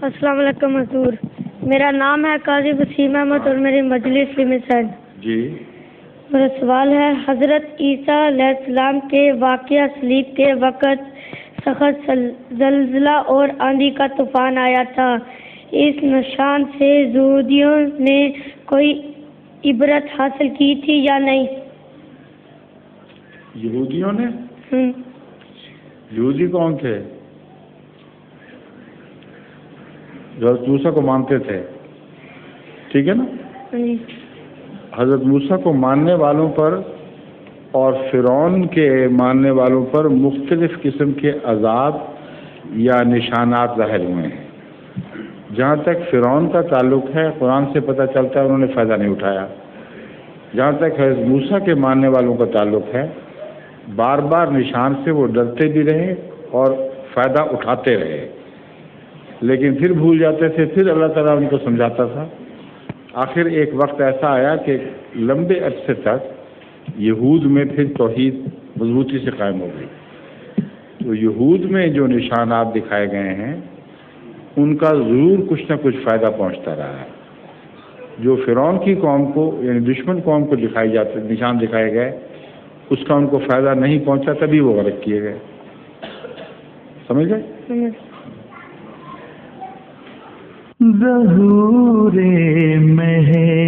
السلام علیکم حضور، میرا نام ہے قاضی وسیم احمد اور میری مجلس لمیسڈ جی میرا سوال ہے، حضرت عیسیٰ علیہ السلام کے واقعہ صلیب کے وقت سخت زلزلہ اور آندھی کا طوفان آیا تھا، اس نشان سے یہودیوں نے کوئی عبرت حاصل کی تھی یا نہیں؟ یہودیوں نے یہودی کون تھے؟ جو حضرت موسیٰ کو مانتے تھے، ٹھیک ہے نا؟ حضرت موسیٰ کو ماننے والوں پر اور فرعون کے ماننے والوں پر مختلف قسم کے عذاب یا نشانات ظاہر ہوئے ہیں۔ جہاں تک فرعون کا تعلق ہے، قرآن سے پتہ چلتا ہے انہوں نے فائدہ نہیں اٹھایا۔ جہاں تک حضرت موسیٰ کے ماننے والوں کا تعلق ہے، بار بار نشان سے وہ ڈرتے بھی رہے اور فائدہ اٹھاتے رہے، لیکن پھر بھول جاتے تھے، پھر اللہ تعالیٰ ان کو سمجھاتا تھا۔ آخر ایک وقت ایسا آیا کہ لمبے عرصے تک یہود میں پھر توحید مضبوطی سے قائم ہو گئی۔ تو یہود میں جو نشانات دکھائے گئے ہیں ان کا ضرور کچھ نہ کچھ فائدہ پہنچتا رہا ہے۔ جو فرعون کی قوم کو یعنی دشمن قوم کو نشان دکھائے گئے اس کا ان کو فائدہ نہیں پہنچا، تبھی وہ غرق کیے گئے۔ سمجھ گئے؟ ظہور مہر